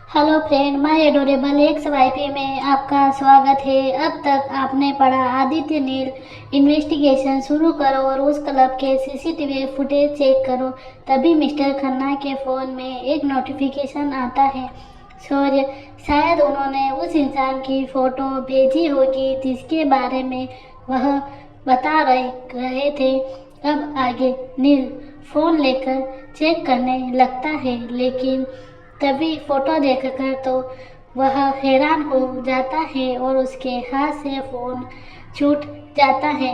Hello friend, my adorable x YP में आपका स्वागत है। अब तक आपने पढ़ा आदित्य नील इन्वेस्टिगेशन शुरू करो और उस क्लब के सीसीटीवी फुटेज चेक करो। तभी मिस्टर खन्ना के फ़ोन में एक नोटिफिकेशन आता है। शौर्य, शायद उन्होंने उस इंसान की फ़ोटो भेजी होगी जिसके बारे में वह बता रहे थे। अब आगे नील फ़ोन लेकर चेक करने लगता है, लेकिन तभी फोटो देखकर तो वह हैरान हो जाता है और उसके हाथ से फ़ोन छूट जाता है।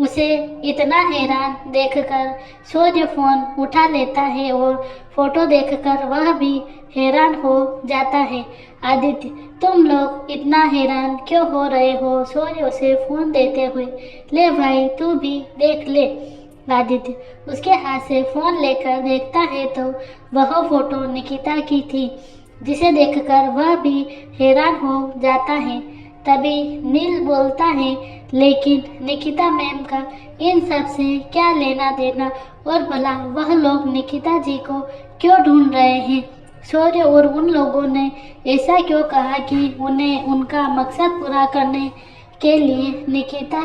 उसे इतना हैरान देखकर शौर्य फ़ोन उठा लेता है और फोटो देखकर वह भी हैरान हो जाता है। आदित्य, तुम लोग इतना हैरान क्यों हो रहे हो? शौर्य उसे फ़ोन देते हुए, ले भाई तू भी देख ले। आदित्य उसके हाथ से फ़ोन लेकर देखता है तो वह फोटो निकिता की थी, जिसे देखकर वह भी हैरान हो जाता है। तभी नील बोलता है, लेकिन निकिता मैम का इन सब से क्या लेना देना, और भला वह लोग निकिता जी को क्यों ढूंढ रहे हैं? शौर्य और उन लोगों ने ऐसा क्यों कहा कि उन्हें उनका मकसद पूरा करने के लिए निकिता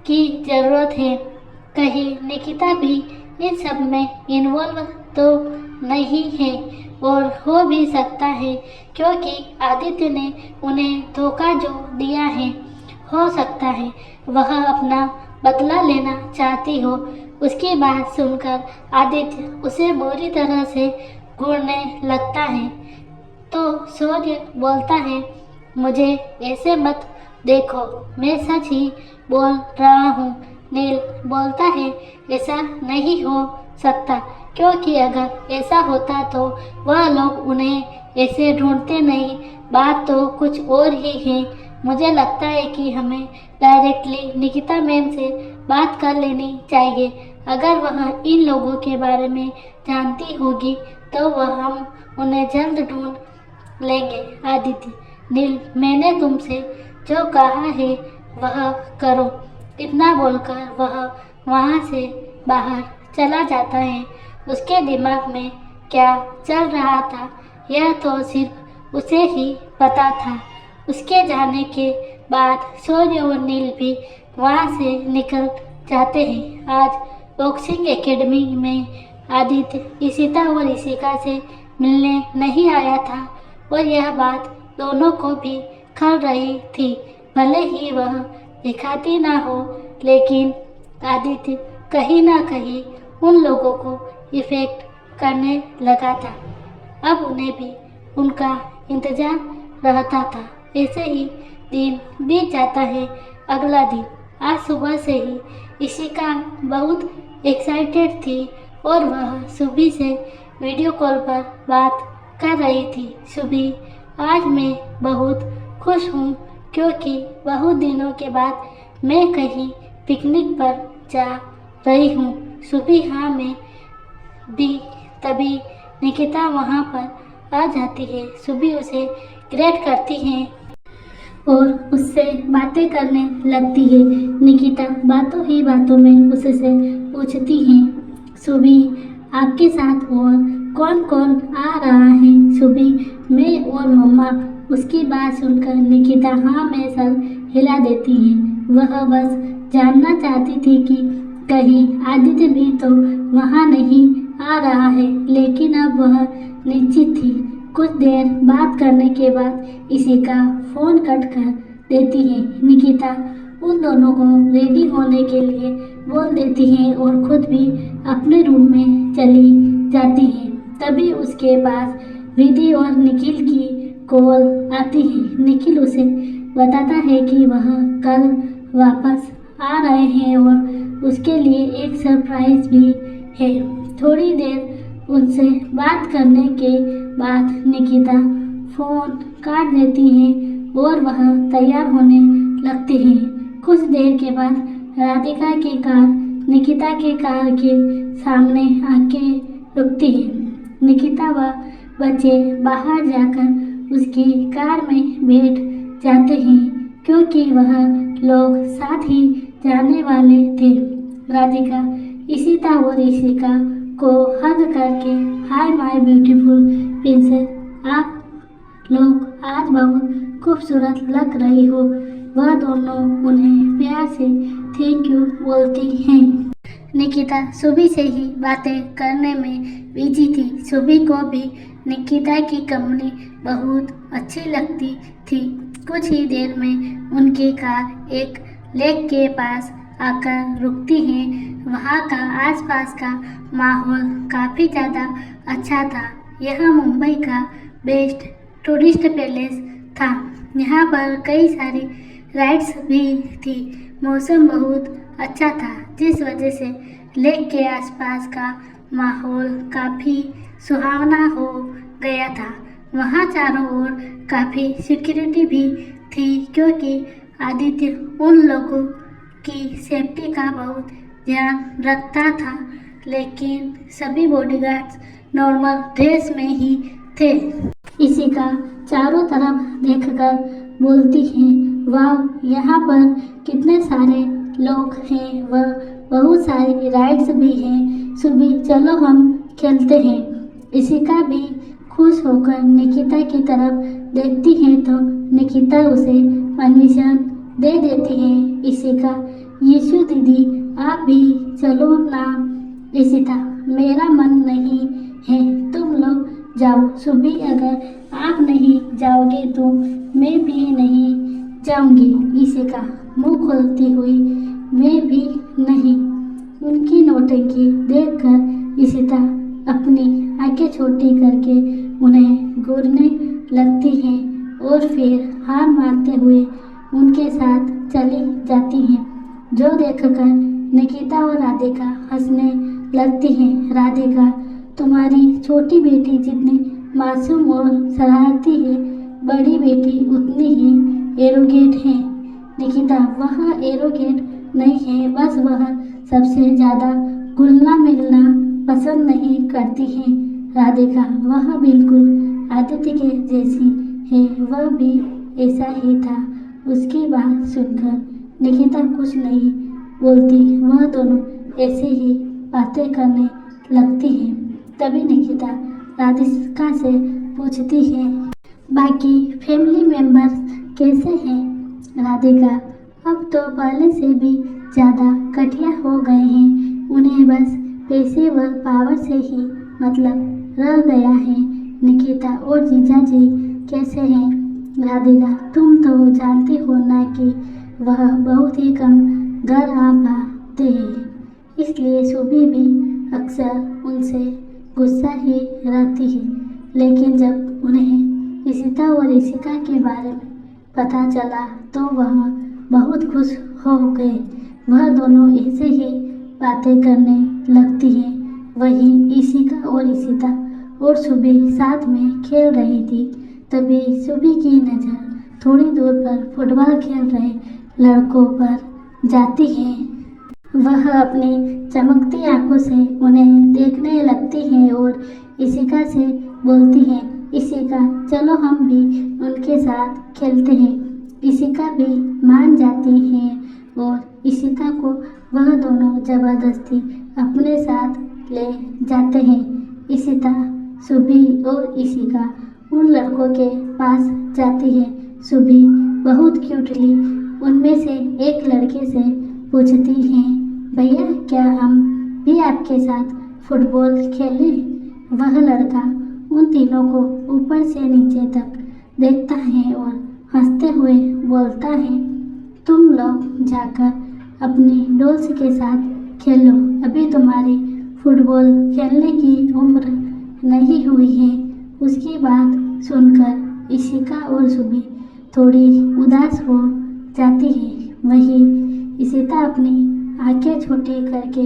की ज़रूरत है? कहीं निकिता भी इन सब में इन्वॉल्व तो नहीं है? और हो भी सकता है क्योंकि आदित्य ने उन्हें धोखा जो दिया है, हो सकता है वह अपना बदला लेना चाहती हो। उसकी बात सुनकर आदित्य उसे बुरी तरह से घूरने लगता है। तो शौर्य बोलता है, मुझे ऐसे मत देखो, मैं सच ही बोल रहा हूँ। नील बोलता है, ऐसा नहीं हो सकता, क्योंकि अगर ऐसा होता तो वह लोग उन्हें ऐसे ढूंढते नहीं। बात तो कुछ और ही है। मुझे लगता है कि हमें डायरेक्टली निकिता मैम से बात कर लेनी चाहिए। अगर वह इन लोगों के बारे में जानती होगी तो वह हम उन्हें जल्द ढूंढ लेंगे। आदित्य, नील, मैंने तुमसे जो कहा है वह करो। इतना बोलकर वह वहाँ से बाहर चला जाता है। उसके दिमाग में क्या चल रहा था यह तो सिर्फ उसे ही पता था। उसके जाने के बाद शौर्य और नील भी वहाँ से निकल जाते हैं। आज बॉक्सिंग एकेडमी में आदित्य इशिता और इशिका से मिलने नहीं आया था और यह बात दोनों को भी खल रही थी। भले ही वह दिखाती ना हो, लेकिन आदित्य कहीं ना कहीं उन लोगों को इफेक्ट करने लगा था। अब उन्हें भी उनका इंतजार रहता था। ऐसे ही दिन बीत जाता है। अगला दिन आज सुबह से ही इशिका बहुत एक्साइटेड थी और वह सुबह से वीडियो कॉल पर बात कर रही थी। सुबह, आज मैं बहुत खुश हूँ क्योंकि बहुत दिनों के बाद मैं कहीं पिकनिक पर जा रही हूँ। सुबह, हाँ मैं भी। तभी निकिता वहाँ पर आ जाती है। सुबह उसे ग्रेट करती है और उससे बातें करने लगती है। निकिता बातों ही बातों में उससे पूछती है, सुबह आपके साथ और कौन कौन आ रहा है? सुबह, मैं और मम्मा। उसकी बात सुनकर निकिता हाँ में सर हिला देती है। वह बस जानना चाहती थी कि कहीं आदित्य भी तो वहाँ नहीं आ रहा है, लेकिन अब वह निश्चित थी। कुछ देर बात करने के बाद इशिका फ़ोन कट कर देती है। निकिता उन दोनों को रेडी होने के लिए बोल देती है और खुद भी अपने रूम में चली जाती है। तभी उसके पास विधि और निखिल की कॉल आती है। निखिल उसे बताता है कि वह कल वापस आ रहे हैं और उसके लिए एक सरप्राइज भी है। थोड़ी देर उनसे बात करने के बाद निकिता फ़ोन काट देती है और वह तैयार होने लगती है। कुछ देर के बाद राधिका की कार निकिता के कार के सामने आके रुकती है। निकिता व बच्चे बाहर जाकर उसकी कार में बैठ जाते हैं क्योंकि वह लोग साथ ही जाने वाले थे। राधिका इशिता और इशिका को हग करके, हाय माय ब्यूटीफुल प्रिंसेस, आप लोग आज बहुत खूबसूरत लग रही हो। वह दोनों उन्हें प्यार से थैंक यू बोलती हैं। निकिता सुबह से ही बातें करने में बिजी थी। सुबह को भी निकिता की कंपनी बहुत अच्छी लगती थी। कुछ ही देर में उनकी कार एक लेक के पास आकर रुकती है। वहाँ का आसपास का माहौल काफ़ी ज़्यादा अच्छा था। यह मुंबई का बेस्ट टूरिस्ट पैलेस था। यहाँ पर कई सारी राइड्स भी थी। मौसम बहुत अच्छा था, जिस वजह से लेक के आसपास का माहौल काफ़ी सुहावना हो गया था। वहाँ चारों ओर काफ़ी सिक्योरिटी भी थी, क्योंकि आदित्य उन लोगों की सेफ्टी का बहुत ध्यान रखता था। लेकिन सभी बॉडीगार्ड्स नॉर्मल ड्रेस में ही थे। इसी का चारों तरफ देखकर बोलती हैं, वाह, यहाँ पर कितने सारे लोग हैं। वह बहुत सारी राइड्स भी हैं। सुबह चलो हम खेलते हैं। इशिका भी खुश होकर निकिता की तरफ देखती है तो निकिता उसे परमिशन दे देती है। इशिका, यीशु दीदी आप भी चलो ना। इशिता, मेरा मन नहीं है, तुम लोग जाओ। सुबह अगर आप नहीं जाओगे तो मैं भी नहीं जाऊंगी। इशिका मुंह खोलती हुई, मैं भी नहीं। उनकी नौटंकी देखकर इशिता अपनी आंखें छोटी करके उन्हें घूरने लगती है और फिर हार मानते हुए उनके साथ चली जाती हैं। जो देखकर निकिता और राधिका हंसने लगती हैं। राधिका, तुम्हारी छोटी बेटी जितनी मासूम और शरारती है, बड़ी बेटी उतनी ही एरोगेंट है। निकिता, वह एरोगेंट नहीं है, बस वह सबसे ज़्यादा घुलना मिलना पसंद नहीं करती है। राधिका, वह बिल्कुल आदित्य के जैसी है, वह भी ऐसा ही था। उसकी बात सुनकर निकिता कुछ नहीं बोलती। वह दोनों ऐसे ही बातें करने लगती हैं। तभी निकिता राधिका से पूछती है, बाकी फैमिली मेंबर्स कैसे हैं? राधिका, अब तो पहले से भी ज़्यादा घटिया हो गए हैं। उन्हें बस पैसे व पावर से ही मतलब रह गया है। निकिता, और जीजा जी कैसे हैं? राधिका, तुम तो जानती हो ना कि वह बहुत ही कम घर आ पाते हैं, इसलिए सुबह भी अक्सर उनसे गुस्सा ही रहती है। लेकिन जब उन्हें इशिता और इशिका के बारे में पता चला तो वह बहुत खुश हो गए। वह दोनों ऐसे ही बातें करने लगती हैं। वहीं इशिका और इशिता और सुबह साथ में खेल रही थी। तभी सुबह की नज़र थोड़ी दूर पर फुटबॉल खेल रहे लड़कों पर जाती है। वह अपनी चमकती आंखों से उन्हें देखने लगती है और इशिका से बोलती है, इशिका, चलो हम भी उनके साथ खेलते हैं। इशिका भी मान जाती है और इशिका को वह दोनों जबरदस्ती अपने साथ ले जाते हैं। इशिता, सुबह और इशिका उन लड़कों के पास जाती है। सुबह बहुत क्यूटली उनमें से एक लड़के से पूछती है, भैया क्या हम भी आपके साथ फुटबॉल खेलें? वह लड़का उन तीनों को ऊपर से नीचे तक देखता है और हंसते हुए बोलता है, तुम लोग जाकर अपनी डॉल्स के साथ खेलो, अभी तुम्हारी फुटबॉल खेलने की उम्र नहीं हुई है। उसकी बात सुनकर इशिका और सुबह थोड़ी उदास हो जाती है। वहीं इशिता अपनी आंखें छोटी करके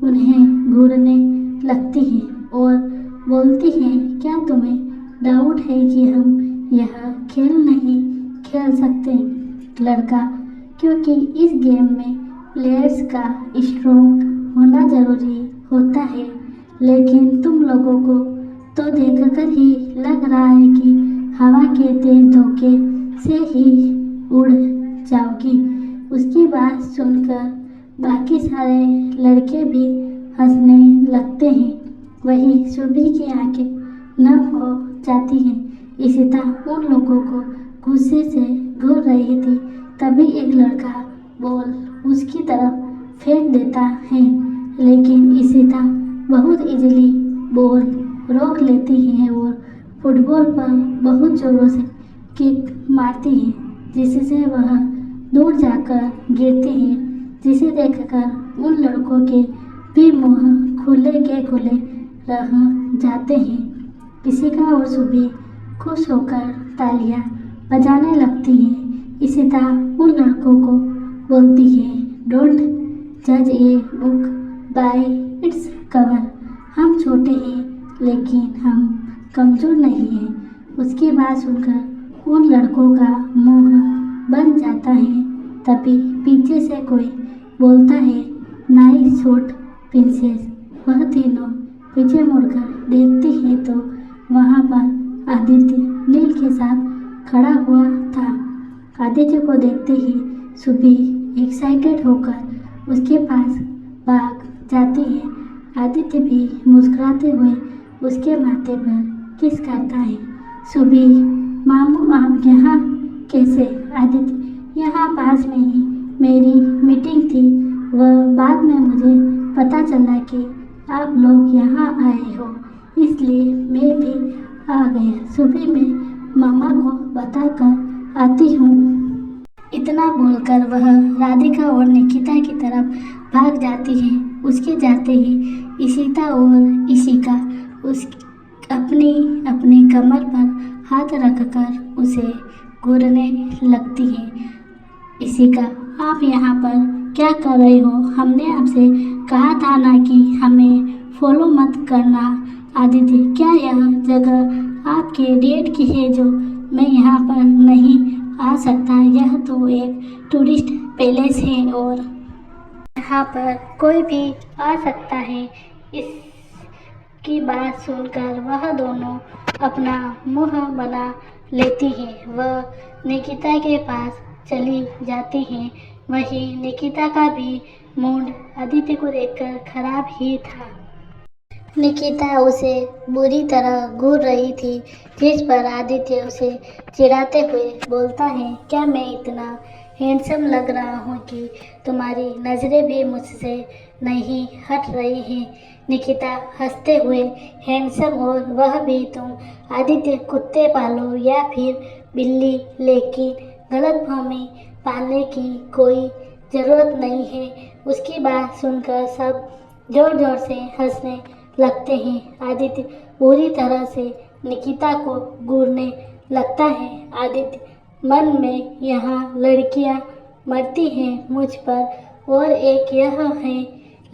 उन्हें घूरने लगती है और बोलती है, क्या तुम्हें डाउट है कि हम यह खेल नहीं खेल सकते? लड़का, क्योंकि इस गेम में प्लेयर्स का स्ट्रोंग होना ज़रूरी होता है, लेकिन तुम लोगों को तो देखकर ही लग रहा है कि हवा के तेज धोखे से ही उड़ जाओगी। उसकी बात सुनकर बाकी सारे लड़के भी हंसने लगते हैं। वहीं सुबह की आंखें नम हो जाती हैं। इशिता उन लोगों को गुस्से से घूर रही थी। तभी एक लड़का बॉल उसकी तरफ फेंक देता है, लेकिन इशिता बहुत इजीली बॉल रोक लेती है और फुटबॉल पर बहुत जोरों से किक मारती है, जिससे वह दूर जाकर गिरती है, जिसे देखकर उन लड़कों के भी मुंह खुले के खुले रह जाते हैं। इशिका और सुबी खुश होकर तालियां बजाने लगती हैं। इशिता उन लड़कों को बोलती है, डोंट जज a book by its cover. हम छोटे हैं लेकिन हम कमजोर नहीं हैं। उसकी बात सुनकर उन लड़कों का मुंह बन जाता है। तभी पीछे से कोई बोलता है, नाइस शॉट प्रिंसेस। वह तीनों पीछे मुड़कर देखती है तो वहाँ पर आदित्य नील के साथ खड़ा हुआ था। आदित्य को देखते ही सुबी एक्साइटेड होकर उसके पास भाग जाती है। आदित्य भी मुस्कुराते हुए उसके माथे पर किस करता है। सुबी, मामू आप यहाँ कैसे? आदित्य, यहाँ पास में ही मेरी मीटिंग थी। वह बाद में मुझे पता चला कि आप लोग यहाँ आए हो, इसलिए मैं भी आ गया। सुबह मैं मामा को बताकर आती हूँ। इतना बोलकर वह राधिका और निकिता की तरफ भाग जाती है। उसके जाते ही इशिता और इशिका उस अपनी अपनी कमर पर हाथ रखकर उसे घूरने लगती है। इशिका, आप यहाँ पर क्या कर रहे हो? हमने आपसे कहा था ना कि हमें फॉलो मत करना। आदित्य, क्या यह जगह आपके डैड की है जो मैं यहाँ पर नहीं आ सकता? यह तो एक टूरिस्ट पैलेस है और यहाँ पर कोई भी आ सकता है। इसकी बात सुनकर वह दोनों अपना मुंह बना लेती हैं। वह निकिता के पास चली जाती हैं। वहीं निकिता का भी मूड आदित्य को देखकर खराब ही था। निकिता उसे बुरी तरह घूर रही थी, जिस पर आदित्य उसे चिढ़ाते हुए बोलता है, क्या मैं इतना हैंडसम लग रहा हूँ कि तुम्हारी नज़रें भी मुझसे नहीं हट रही हैं? निकिता हंसते हुए, हैंडसम और वह भी तुम? आदित्य, कुत्ते पालो या फिर बिल्ली, लेकिन गलतफहमी पालने की कोई ज़रूरत नहीं है। उसकी बात सुनकर सब जोर जोर से हंसने लगते हैं। आदित्य पूरी तरह से निकिता को घूरने लगता है। आदित्य मन में, यहाँ लड़कियाँ मरती हैं मुझ पर और एक यह है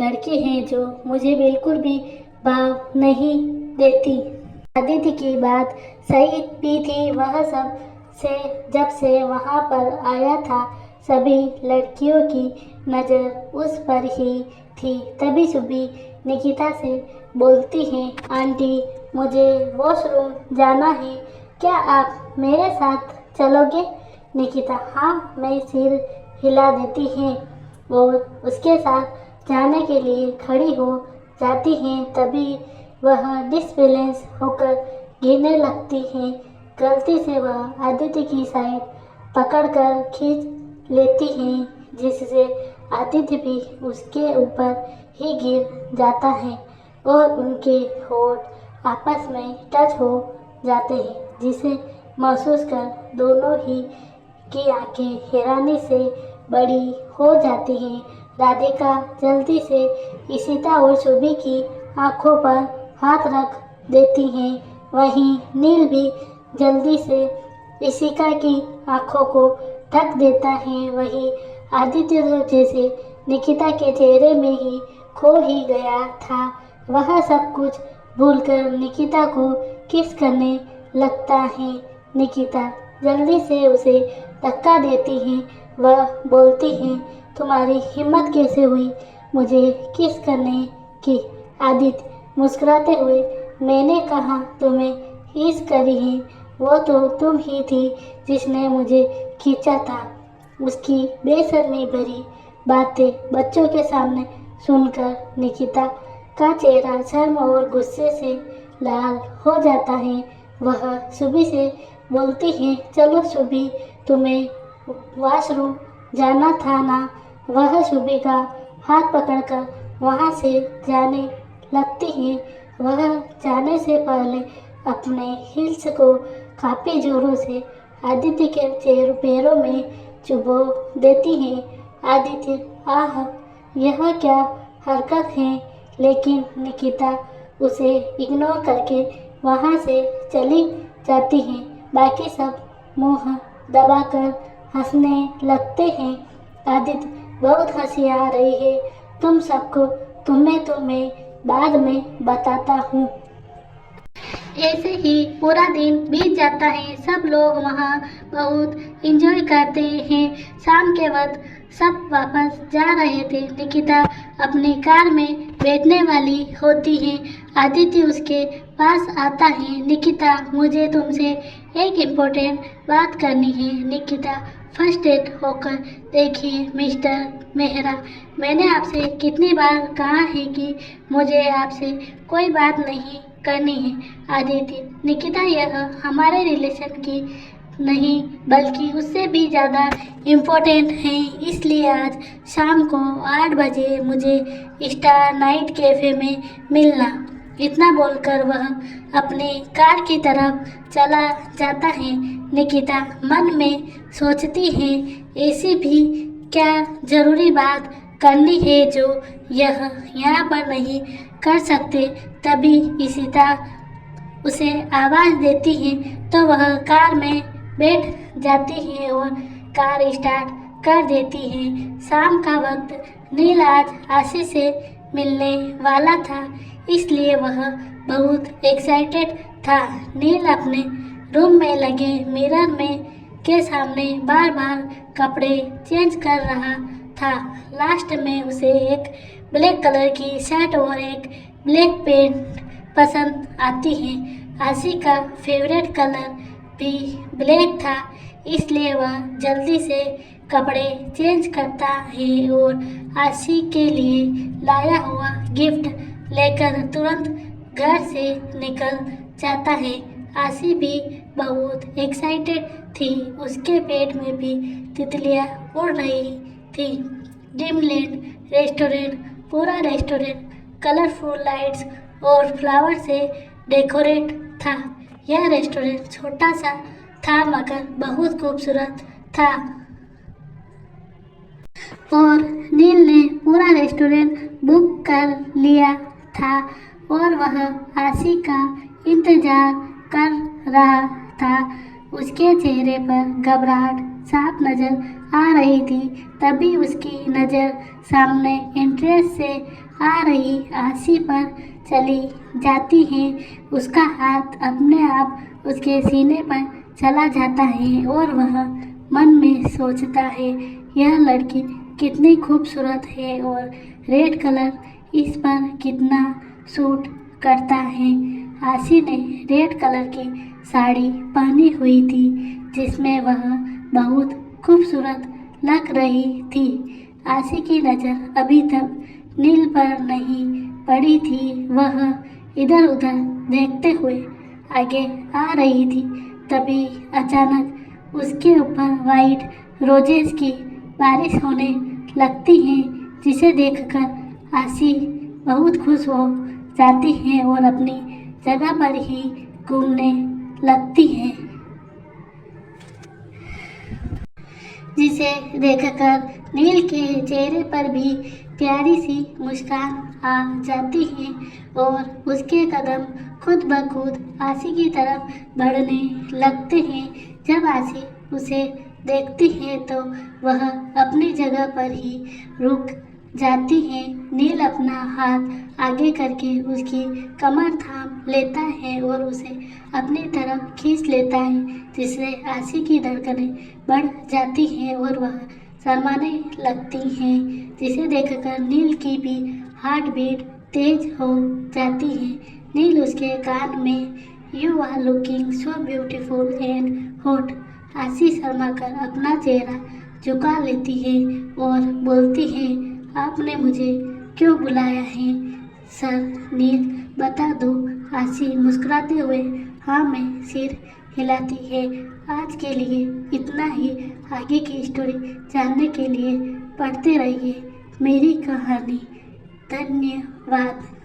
लड़की है जो मुझे बिल्कुल भी भाव नहीं देती। आदित्य की बात सही भी थी। वह सब से जब से वहाँ पर आया था सभी लड़कियों की नज़र उस पर ही थी। तभी सुबी निकिता से बोलती है, आंटी मुझे वॉशरूम जाना है, क्या आप मेरे साथ चलोगे? निकिता, हाँ, मैं सिर हिला देती है और उसके साथ जाने के लिए खड़ी हो जाती है। तभी वह डिसबैलेंस होकर गिरने लगती है। गलती से वह आदित्य की साइड पकड़कर खींच लेती है, जिससे आदित्य भी उसके ऊपर ही गिर जाता है और उनके होठ आपस में टच हो जाते हैं, जिसे महसूस कर दोनों ही की आंखें हैरानी से बड़ी हो जाती हैं। राधिका जल्दी से इशिता और सुबी की आंखों पर हाथ रख देती हैं। वहीं नील भी जल्दी से इशिका की आंखों को ढक देता है। वहीं आदित्य जैसे निकिता के चेहरे में ही खो ही गया था। वह सब कुछ भूलकर निकिता को किस करने लगता है। निकिता जल्दी से उसे धक्का देती है। वह बोलती है, तुम्हारी हिम्मत कैसे हुई मुझे किस करने की? आदित्य मुस्कुराते हुए, मैंने कहा तुम्हें किस करी है? वो तो तुम ही थी जिसने मुझे खींचा था। उसकी बेशर्मी भरी बातें बच्चों के सामने सुनकर निकिता का चेहरा शर्म और गुस्से से लाल हो जाता है। वह सुबी से बोलती है, चलो सुबी, तुम्हें वॉशरूम जाना था ना। वह सुबी का हाथ पकड़कर वहाँ से जाने लगती है। वह जाने से पहले अपने हिल्स को काफ़ी जोरों से आदित्य के पैरों में चुभो देती है। आदित्य, आह, यह क्या हरकत है। लेकिन निकिता उसे इग्नोर करके वहाँ से चली जाती है। बाकी सब मुंह दबाकर हंसने लगते हैं। आदित्य, बहुत हंसी आ रही है तुम सबको, तुम्हें बाद में बताता हूँ। ऐसे ही पूरा दिन बीत जाता है। सब लोग वहाँ बहुत एंजॉय करते हैं। शाम के वक्त सब वापस जा रहे थे। निकिता अपनी कार में बैठने वाली होती है। आदित्य उसके पास आता है। निकिता, मुझे तुमसे एक इम्पोर्टेंट बात करनी है। निकिता, फर्स्ट एड होकर देखिए मिस्टर मेहरा, मैंने आपसे कितनी बार कहा है कि मुझे आपसे कोई बात नहीं करनी है। आदित्य, निकिता, यह हमारे रिलेशन की नहीं बल्कि उससे भी ज़्यादा इम्पोर्टेंट है, इसलिए आज शाम को 8 बजे मुझे स्टार नाइट कैफ़े में मिलना। इतना बोलकर वह अपनी कार की तरफ चला जाता है। निकिता मन में सोचती है, ऐसी भी क्या ज़रूरी बात करनी है जो यह यहाँ पर नहीं कर सकते। तभी इशिता उसे आवाज़ देती है तो वह कार में बैठ जाती है और कार स्टार्ट कर देती है। शाम का वक्त नील आज आशीष से मिलने वाला था, इसलिए वह बहुत एक्साइटेड था। नील अपने रूम में लगे मिरर में के सामने बार बार कपड़े चेंज कर रहा था। लास्ट में उसे एक ब्लैक कलर की शर्ट और एक ब्लैक पैंट पसंद आती है। आशी का फेवरेट कलर भी ब्लैक था, इसलिए वह जल्दी से कपड़े चेंज करता है और आशी के लिए लाया हुआ गिफ्ट लेकर तुरंत घर से निकल जाता है। आशी भी बहुत एक्साइटेड थी। उसके पेट में भी तितलियाँ उड़ रही थी। ड्रीमलैंड रेस्टोरेंट, पूरा रेस्टोरेंट कलरफुल लाइट्स और फ्लावर से डेकोरेट था। यह रेस्टोरेंट छोटा सा था मगर बहुत खूबसूरत था और नील ने पूरा रेस्टोरेंट बुक कर लिया था और वह आशी का इंतजार कर रहा था। उसके चेहरे पर घबराहट साफ नजर आ रही थी। तभी उसकी नज़र सामने एंट्रेंस से आ रही आशी पर चली जाती है। उसका हाथ अपने आप उसके सीने पर चला जाता है और वह मन में सोचता है, यह लड़की कितनी खूबसूरत है और रेड कलर इस पर कितना सूट करता है। आशी ने रेड कलर की साड़ी पहनी हुई थी जिसमें वह बहुत खूबसूरत लग रही थी। आशी की नज़र अभी तक नील पर नहीं पड़ी थी। वह इधर उधर देखते हुए आगे आ रही थी। तभी अचानक उसके ऊपर वाइट रोजेस की बारिश होने लगती है, जिसे देखकर आशी बहुत खुश हो जाती है और अपनी जगह पर ही घूमने लगती है, जिसे देखकर नील के चेहरे पर भी प्यारी सी मुस्कान आ जाती है और उसके कदम खुद ब खुद आशी की तरफ बढ़ने लगते हैं। जब आशी उसे देखती है तो वह अपनी जगह पर ही रुक जाती है। नील अपना हाथ आगे करके उसकी कमर थाम लेता है और उसे अपनी तरफ खींच लेता है, जिससे आशी की धड़कनें बढ़ जाती हैं और वह शर्माने लगती हैं, जिसे देखकर नील की भी हार्ट बीट तेज हो जाती है। नील उसके कान में, you are looking so beautiful and hot. Ashi शर्मा कर अपना चेहरा झुका लेती है और बोलती है, आपने मुझे क्यों बुलाया है सर? नील, बता दो। आशी मुस्कुराते हुए हाँ में सिर हिलाती है। आज के लिए इतना ही। आगे की स्टोरी जानने के लिए पढ़ते रहिए मेरी कहानी। धन्यवाद।